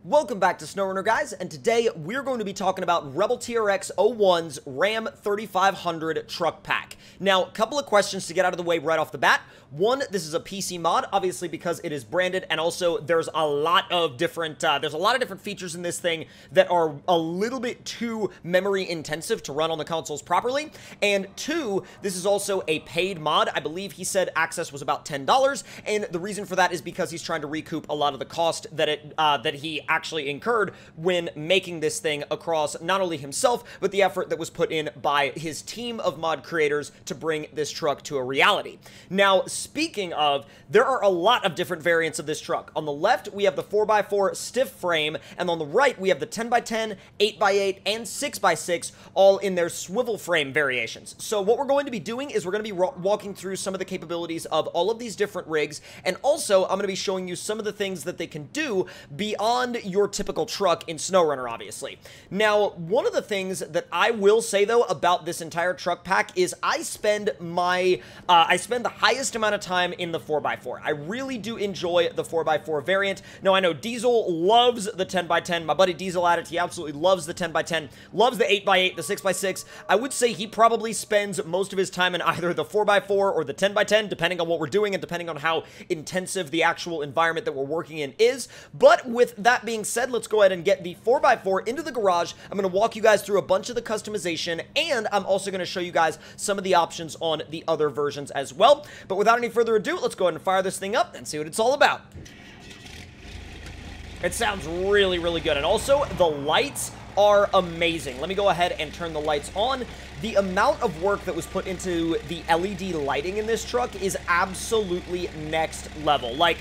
Welcome back to SnowRunner, guys, and today we're going to be talking about Rebel TRX 01's Ram 3500 truck pack. Now, a couple of questions to get out of the way right off the bat. One, this is a PC mod, obviously because it is branded, and also there's a lot of different features in this thing that are a little bit too memory intensive to run on the consoles properly. And two, this is also a paid mod. I believe he said access was about $10, and the reason for that is because he's trying to recoup a lot of the cost that he actually incurred when making this thing across not only himself, but the effort that was put in by his team of mod creators to bring this truck to a reality. Now, speaking of, there are a lot of different variants of this truck. On the left, we have the 4x4 stiff frame, and on the right, we have the 10x10, 8x8, and 6x6, all in their swivel frame variations. So what we're going to be doing is we're going to be walking through some of the capabilities of all of these different rigs, and also I'm going to be showing you some of the things that they can do beyond your typical truck in SnowRunner, obviously. Now, one of the things that I will say, though, about this entire truck pack is I spend the highest amount of time in the 4x4. I really do enjoy the 4x4 variant. Now, I know Diesel loves the 10x10. My buddy Diesel at it, he absolutely loves the 10x10, loves the 8x8, the 6x6. I would say he probably spends most of his time in either the 4x4 or the 10x10, depending on what we're doing and depending on how intensive the actual environment that we're working in is. But with that being said, let's go ahead and get the 4x4 into the garage. I'm going to walk you guys through a bunch of the customization, and I'm also going to show you guys some of the options on the other versions as well. But without any further ado, let's go ahead and fire this thing up and see what it's all about. It sounds really, really good. And also, the lights are amazing. Let me go ahead and turn the lights on. The amount of work that was put into the LED lighting in this truck is absolutely next level. Like,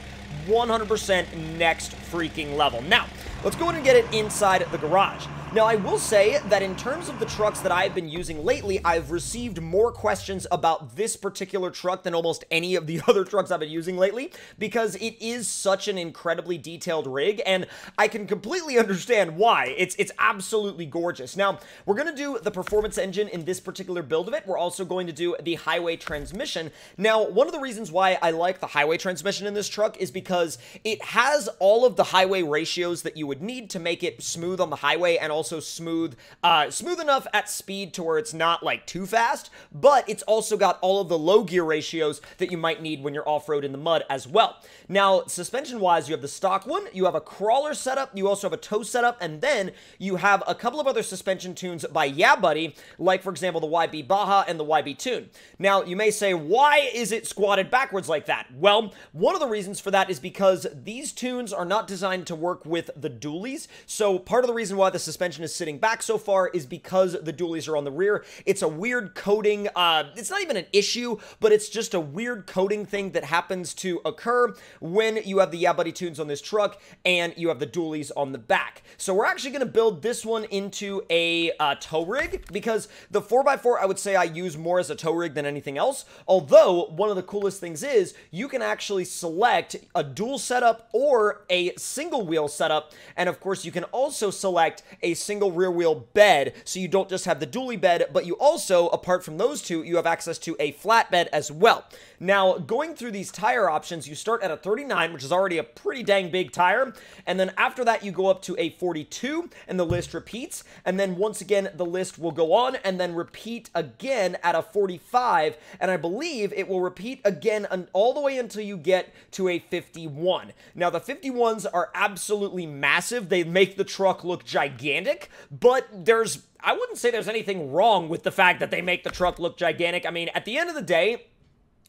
100% next freaking level. Now, let's go ahead and get it inside the garage. Now, I will say that in terms of the trucks that I've been using lately, I've received more questions about this particular truck than almost any of the other trucks I've been using lately, because it is such an incredibly detailed rig, and I can completely understand why. It's absolutely gorgeous. Now, we're going to do the performance engine in this particular build of it. We're also going to do the highway transmission. Now, one of the reasons why I like the highway transmission in this truck is because it has all of the highway ratios that you would need to make it smooth on the highway, and also smooth enough at speed to where it's not like too fast, but it's also got all of the low gear ratios that you might need when you're off-road in the mud as well. Now, suspension wise, you have the stock one, you have a crawler setup, you also have a tow setup, and then you have a couple of other suspension tunes by Yeah Buddy, like for example the YB Baja and the YB Tune. Now, you may say, why is it squatted backwards like that? Well, one of the reasons for that is because these tunes are not designed to work with the dualies. So part of the reason why the suspension is sitting back so far is because the dualies are on the rear. It's a weird coating. It's not even an issue, but it's just a weird coating thing that happens to occur when you have the Yeah Buddy tunes on this truck and you have the dualies on the back. So we're actually going to build this one into a tow rig, because the 4x4 I would say I use more as a tow rig than anything else. Although one of the coolest things is you can actually select a dual setup or a single wheel setup, and of course you can also select a single rear wheel bed, so you don't just have the dually bed, but you also, apart from those two, you have access to a flatbed as well. Now, going through these tire options, you start at a 39, which is already a pretty dang big tire, and then after that you go up to a 42, and the list repeats, and then once again the list will go on and then repeat again at a 45, and I believe it will repeat again all the way until you get to a 51. Now, the 51s are absolutely massive. They make the truck look gigantic, but I wouldn't say there's anything wrong with the fact that they make the truck look gigantic. I mean, at the end of the day,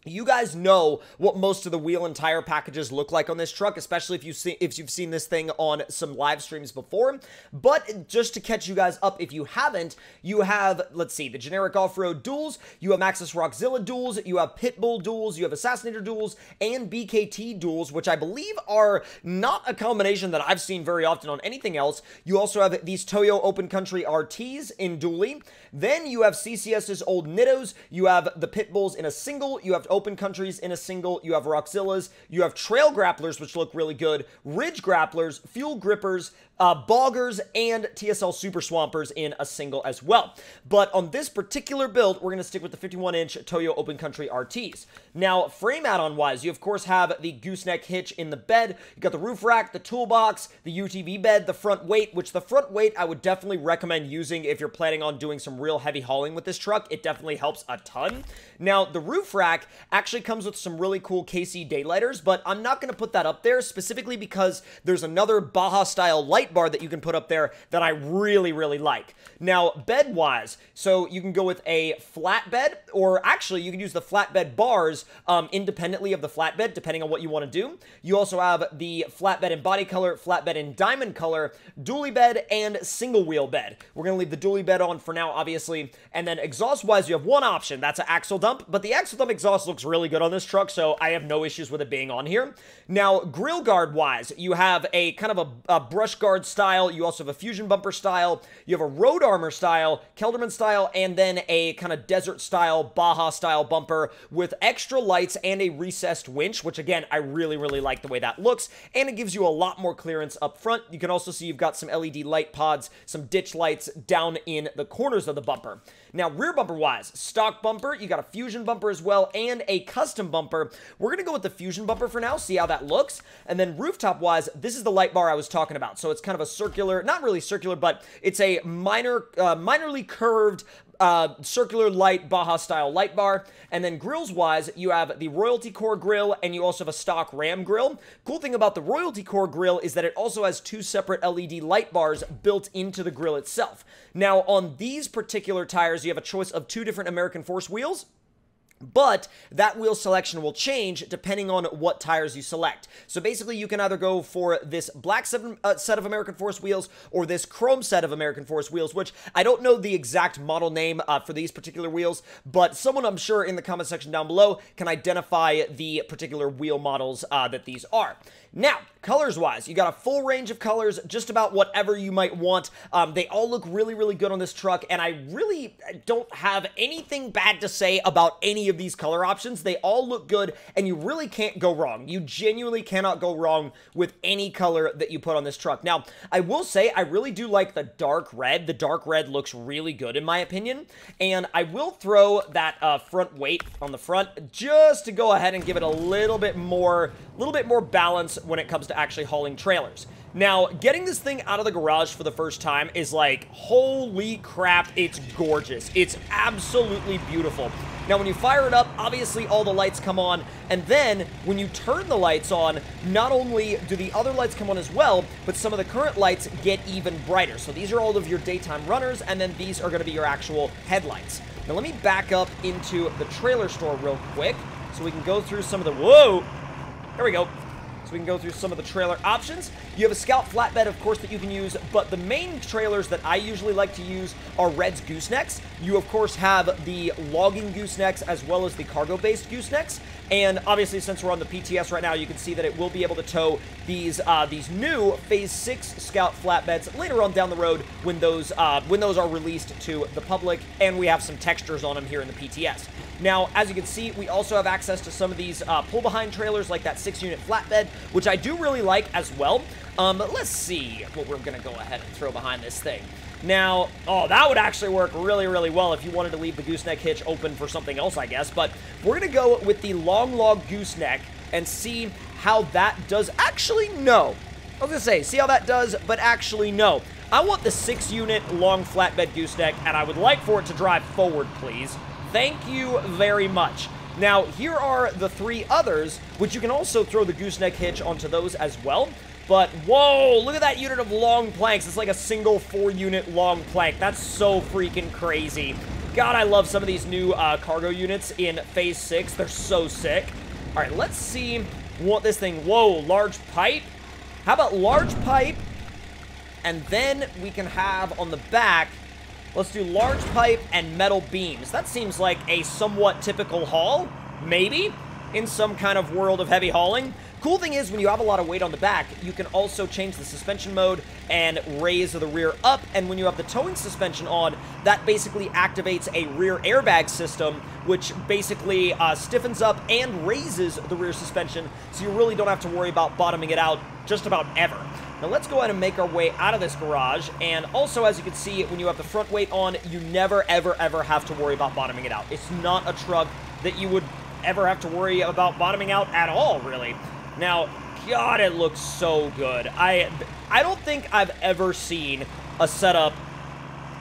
you guys know what most of the wheel and tire packages look like on this truck, especially if you've seen this thing on some live streams before. But just to catch you guys up, if you haven't, you have, let's see, the generic off-road duals, you have Maxxis Rockzilla duals, you have Pitbull duals, you have Assassinator duals, and BKT duals, which I believe are not a combination that I've seen very often on anything else. You also have these Toyo Open Country RTs in dually. Then you have CCS's old Nittos, you have the Pitbulls in a single, you have open countries in a single. You have Rockzillas. You have trail grapplers, which look really good. Ridge grapplers, fuel grippers, boggers, and TSL Super Swampers in a single as well. But on this particular build, we're going to stick with the 51-inch Toyo Open Country RTs. Now, frame add-on wise, you of course have the gooseneck hitch in the bed. You got the roof rack, the toolbox, the UTV bed, the front weight, which the front weight I would definitely recommend using if you're planning on doing some real heavy hauling with this truck. It definitely helps a ton. Now, the roof rack actually comes with some really cool KC daylighters, but I'm not going to put that up there specifically because there's another Baja-style light bar that you can put up there that I really, really like. Now, bed-wise, so you can go with a flat bed, or actually, you can use the flatbed bars independently of the flatbed, depending on what you want to do. You also have the flatbed in body color, flatbed in diamond color, dually bed, and single wheel bed. We're going to leave the dually bed on for now, obviously. And then exhaust-wise, you have one option. That's an axle dump, but the axle dump exhaust looks really good on this truck, so I have no issues with it being on here. Now, grill guard-wise, you have a kind of a brush guard style. You also have a fusion bumper style. You have a road armor style, Kelderman style, and then a kind of desert style, Baja style bumper with extra lights and a recessed winch, which again, I really, really like the way that looks, and it gives you a lot more clearance up front. You can also see you've got some LED light pods, some ditch lights down in the corners of the bumper. Now, rear bumper wise, stock bumper, you got a fusion bumper as well, and a custom bumper. We're going to go with the fusion bumper for now, see how that looks. And then rooftop wise, this is the light bar I was talking about. So it's kind of a circular, not really circular, but it's a minorly curved circular light Baja style light bar. And then grills wise, you have the Royalty Core grill and you also have a stock Ram grill. Cool thing about the Royalty Core grill is that it also has two separate LED light bars built into the grill itself. Now on these particular tires, you have a choice of two different American Force wheels, but that wheel selection will change depending on what tires you select. So basically, you can either go for this black set of American Force wheels or this chrome set of American Force wheels, which I don't know the exact model name for these particular wheels, but someone I'm sure in the comment section down below can identify the particular wheel models that these are. Now, colors-wise, you got a full range of colors, just about whatever you might want. They all look really, really good on this truck, and I really don't have anything bad to say about any of these color options. They all look good, and you really can't go wrong. You genuinely cannot go wrong with any color that you put on this truck. Now, I will say, I really do like the dark red. The dark red looks really good, in my opinion, and I will throw that front weight on the front just to go ahead and give it a little bit more balance when it comes to actually hauling trailers. Now, getting this thing out of the garage for the first time is like, holy crap, it's gorgeous. It's absolutely beautiful. Now, when you fire it up, obviously all the lights come on, and then when you turn the lights on, not only do the other lights come on as well, but some of the current lights get even brighter. So these are all of your daytime runners, and then these are going to be your actual headlights. Now, let me back up into the trailer store real quick so we can go through some of the... Whoa! There we go. So we can go through some of the trailer options. You have a Scout flatbed, of course, that you can use, but the main trailers that I usually like to use are Red's goosenecks. You, of course, have the logging goosenecks as well as the cargo-based goosenecks. And obviously, since we're on the PTS right now, you can see that it will be able to tow these new Phase 6 Scout flatbeds later on down the road when those are released to the public, and we have some textures on them here in the PTS. Now, as you can see, we also have access to some of these pull-behind trailers like that 6-unit flatbed, which I do really like as well. But let's see what we're going to go ahead and throw behind this thing. Now, oh, that would actually work really, really well if you wanted to leave the gooseneck hitch open for something else, I guess. But we're going to go with the long log gooseneck and see how that does. Actually, no. I was going to say, see how that does, but actually, no. I want the 6-unit long flatbed gooseneck, and I would like for it to drive forward, please. Thank you very much. Now, here are the 3 others, which you can also throw the gooseneck hitch onto those as well. But, whoa, look at that unit of long planks. It's like a single 4-unit long plank. That's so freaking crazy. God, I love some of these new cargo units in Phase 6. They're so sick. All right, let's see what this thing... Whoa, large pipe? How about large pipe? And then we can have on the back... Let's do large pipe and metal beams. That seems like a somewhat typical haul, maybe, in some kind of world of heavy hauling. Cool thing is, when you have a lot of weight on the back, you can also change the suspension mode and raise the rear up, and when you have the towing suspension on, that basically activates a rear airbag system, which basically stiffens up and raises the rear suspension, so you really don't have to worry about bottoming it out just about ever. Now let's go ahead and make our way out of this garage, and also, as you can see, when you have the front weight on, you never, ever, ever have to worry about bottoming it out. It's not a truck that you would ever have to worry about bottoming out at all, really. Now, God, it looks so good. I don't think I've ever seen a setup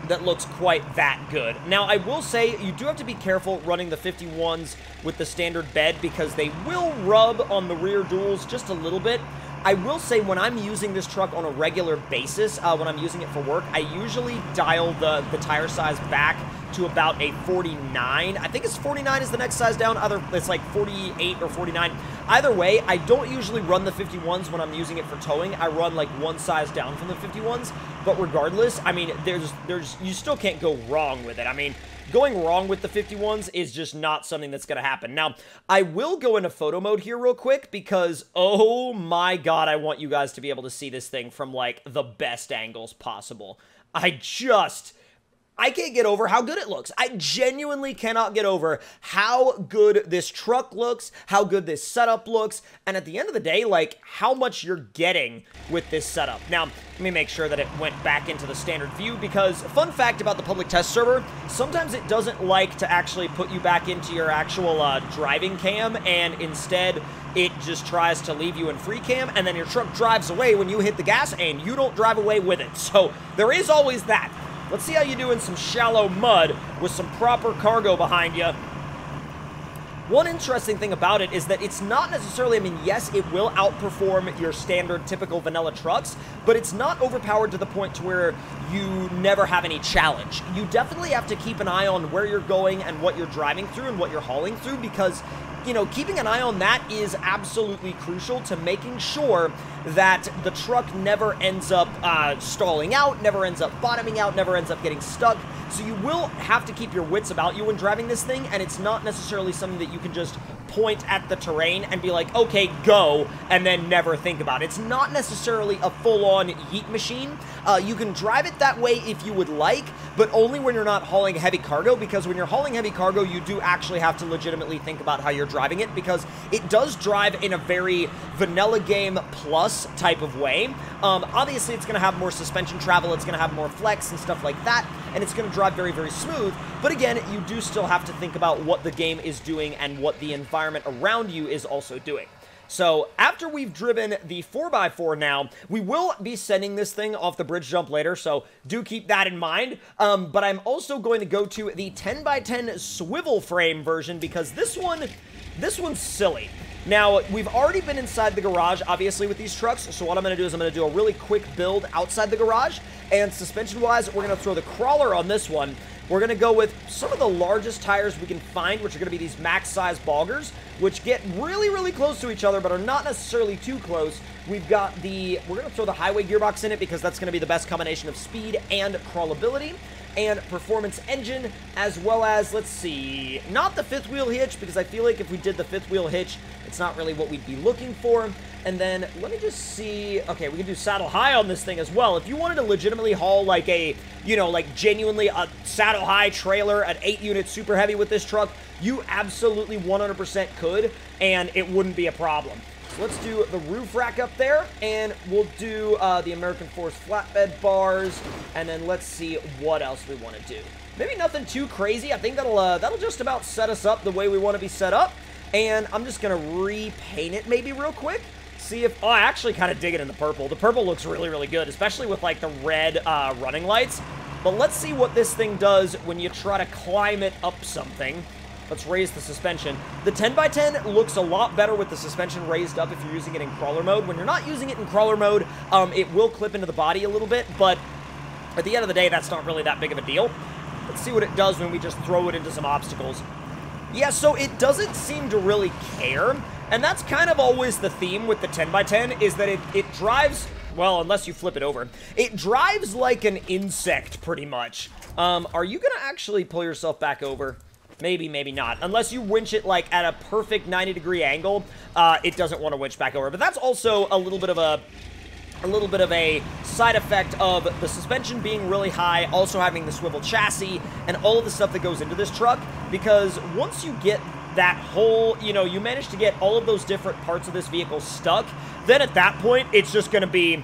that looks quite that good. Now, I will say, you do have to be careful running the 51s with the standard bed, because they will rub on the rear duals just a little bit. I will say, when I'm using this truck on a regular basis, when I'm using it for work, I usually dial the tire size back to about a 49. I think it's 49 is the next size down. Either it's like 48 or 49. Either way, I don't usually run the 51s when I'm using it for towing. I run like one size down from the 51s. But regardless, I mean, you still can't go wrong with it. I mean, going wrong with the 51s is just not something that's going to happen. Now, I will go into photo mode here real quick, because, oh my God, I want you guys to be able to see this thing from, like, the best angles possible. I can't get over how good it looks. I genuinely cannot get over how good this truck looks, how good this setup looks, and at the end of the day, like, how much you're getting with this setup. Now, let me make sure that it went back into the standard view, because fun fact about the public test server, sometimes it doesn't like to actually put you back into your actual driving cam, and instead it just tries to leave you in free cam, and then your truck drives away when you hit the gas, and you don't drive away with it. So there is always that. Let's see how you do in some shallow mud with some proper cargo behind you. One interesting thing about it is that it's not necessarily, I mean, yes, it will outperform your standard typical vanilla trucks, but it's not overpowered to the point to where you never have any challenge. You definitely have to keep an eye on where you're going and what you're driving through and what you're hauling through, because, you know, keeping an eye on that is absolutely crucial to making sure that the truck never ends up stalling out, never ends up bottoming out, never ends up getting stuck. So you will have to keep your wits about you when driving this thing, and it's not necessarily something that you can just point at the terrain and be like, okay, go, and then never think about it. It's not necessarily a full-on yeet machine. You can drive it that way if you would like, but only when you're not hauling heavy cargo, because when you're hauling heavy cargo, you do actually have to legitimately think about how you're driving it, because it does drive in a very vanilla game plus type of way. Obviously, it's going to have more suspension travel, it's going to have more flex and stuff like that, and it's going to drive very, very smooth, but again, you do still have to think about what the game is doing and what the environment around you is also doing. So, after we've driven the 4x4 now, we will be sending this thing off the bridge jump later, so do keep that in mind. But I'm also going to go to the 10x10 swivel frame version, because this one's silly. Now, we've already been inside the garage, obviously, with these trucks, so what I'm going to do is I'm going to do a really quick build outside the garage, and suspension-wise, we're going to throw the crawler on this one. We're going to go with some of the largest tires we can find, which are going to be these max-size boggers, which get really, really close to each other, but are not necessarily too close. We're going to throw the highway gearbox in it, because that's going to be the best combination of speed and crawlability, and performance engine, as well as, let's see, not the fifth wheel hitch, because I feel like if we did the fifth wheel hitch, it's not really what we'd be looking for. And then, let me just see, okay, we can do saddle high on this thing as well. If you wanted to legitimately haul like a, you know, like genuinely a saddle high trailer, an 8-unit super heavy with this truck, you absolutely 100% could, and it wouldn't be a problem. So let's do the roof rack up there, and we'll do the American Force flatbed bars, and then let's see what else we want to do. Maybe nothing too crazy. I think that'll just about set us up the way we want to be set up, and I'm just going to repaint it maybe real quick. See if, oh, I actually kind of dig it in the purple. The purple looks really, really good, especially with like the red running lights. But let's see what this thing does when you try to climb it up something. Let's raise the suspension. The 10x10 looks a lot better with the suspension raised up if you're using it in crawler mode. When you're not using it in crawler mode, it will clip into the body a little bit, but at the end of the day, that's not really that big of a deal. Let's see what it does when we just throw it into some obstacles. Yeah, so it doesn't seem to really care, and that's kind of always the theme with the 10x10, is that it drives, well, unless you flip it over, it drives like an insect, pretty much. Are you gonna actually pull yourself back over? Maybe, maybe not. Unless you winch it, like, at a perfect 90-degree angle, it doesn't want to winch back over. But that's also a little bit of a side effect of the suspension being really high, also having the swivel chassis, and all of the stuff that goes into this truck, because once you get that whole, you know, you manage to get all of those different parts of this vehicle stuck, then at that point, it's just going to be,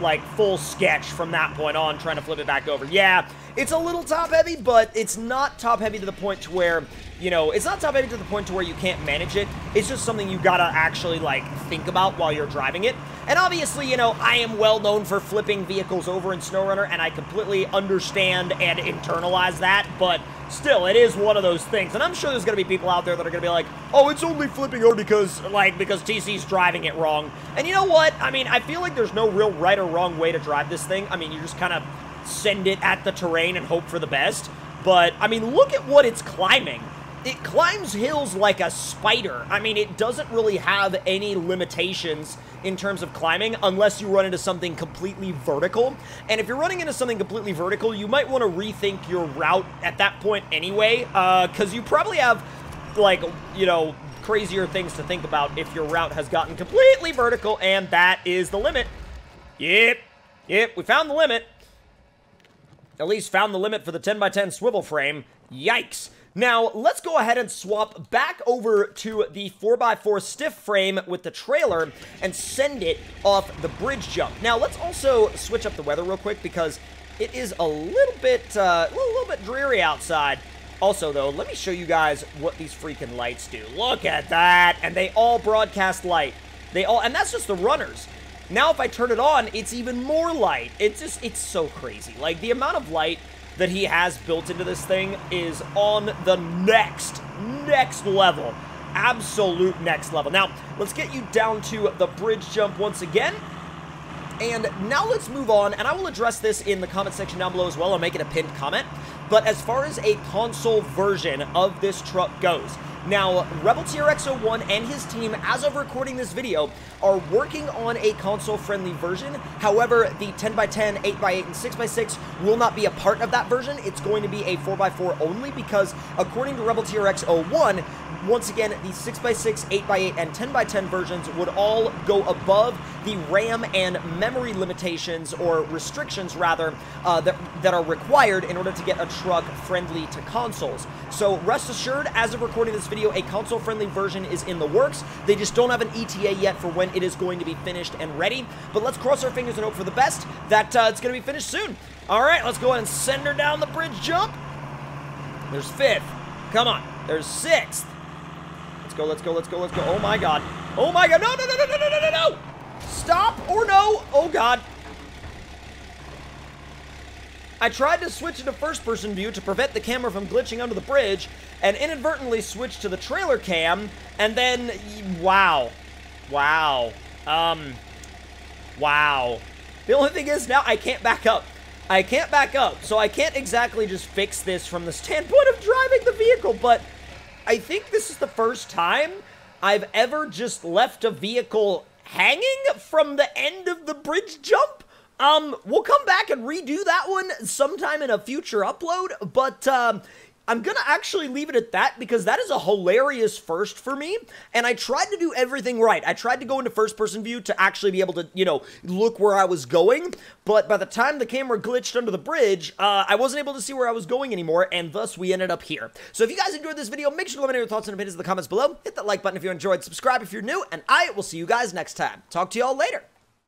like, full sketch from that point on, trying to flip it back over. Yeah, it's a little top-heavy, but it's not top-heavy to the point to where, you know, it's not top-heavy to the point to where you can't manage it. It's just something you gotta actually, like, think about while you're driving it. And obviously, you know, I am well known for flipping vehicles over in SnowRunner, and I completely understand and internalize that, but still, it is one of those things. And I'm sure there's gonna be people out there that are gonna be like, oh, it's only flipping over because TC's driving it wrong. And you know what? I mean, I feel like there's no real right or wrong way to drive this thing. I mean, you just kind of send it at the terrain and hope for the best. But, I mean, look at what it's climbing. It climbs hills like a spider. I mean, it doesn't really have any limitations in terms of climbing unless you run into something completely vertical. And if you're running into something completely vertical, you might want to rethink your route at that point anyway, because you probably have, like, you know, crazier things to think about if your route has gotten completely vertical, and that is the limit. Yep, we found the limit. At least found the limit for the 10x10 swivel frame. Yikes. Now, let's go ahead and swap back over to the 4x4 stiff frame with the trailer and send it off the bridge jump. Now, let's also switch up the weather real quick because it is a little bit dreary outside. Also, though, let me show you guys what these freaking lights do. Look at that. And they all broadcast light. And that's just the runners. Now, if I turn it on, it's even more light. It's so crazy. Like, the amount of light that he has built into this thing is on the next level. Absolute next level. Now, let's get you down to the bridge jump once again. And now let's move on, and I will address this in the comment section down below as well. I'll make it a pinned comment. But as far as a console version of this truck goes, now, Rebel TRX-01 and his team, as of recording this video, are working on a console-friendly version. However, the 10x10, 8x8, and 6x6 will not be a part of that version. It's going to be a 4x4 only because, according to Rebel TRX-01, once again, the 6x6, 8x8, and 10x10 versions would all go above the RAM and memory limitations, or restrictions, rather, that are required in order to get a truck friendly to consoles. So, rest assured, as of recording this video, a console-friendly version is in the works. They just don't have an ETA yet for when it is going to be finished and ready. But let's cross our fingers and hope for the best that it's going to be finished soon. All right, let's go ahead and send her down the bridge jump. There's 5th. Come on. There's 6th. Let's go. Oh, my God. Oh, my God. No. Stop or no. Oh, God. I tried to switch into first-person view to prevent the camera from glitching under the bridge, and inadvertently switched to the trailer cam, and then, wow. Wow. The only thing is, now I can't back up. So I can't exactly just fix this from the standpoint of driving the vehicle, but I think this is the first time I've ever just left a vehicle hanging from the end of the bridge jump. We'll come back and redo that one sometime in a future upload, but, I'm gonna actually leave it at that because that is a hilarious first for me, and I tried to do everything right. I tried to go into first-person view to actually be able to, you know, look where I was going, but by the time the camera glitched under the bridge, I wasn't able to see where I was going anymore, and thus we ended up here. So if you guys enjoyed this video, make sure to let me know your thoughts and opinions in the comments below. Hit that like button if you enjoyed, subscribe if you're new, and I will see you guys next time. Talk to y'all later.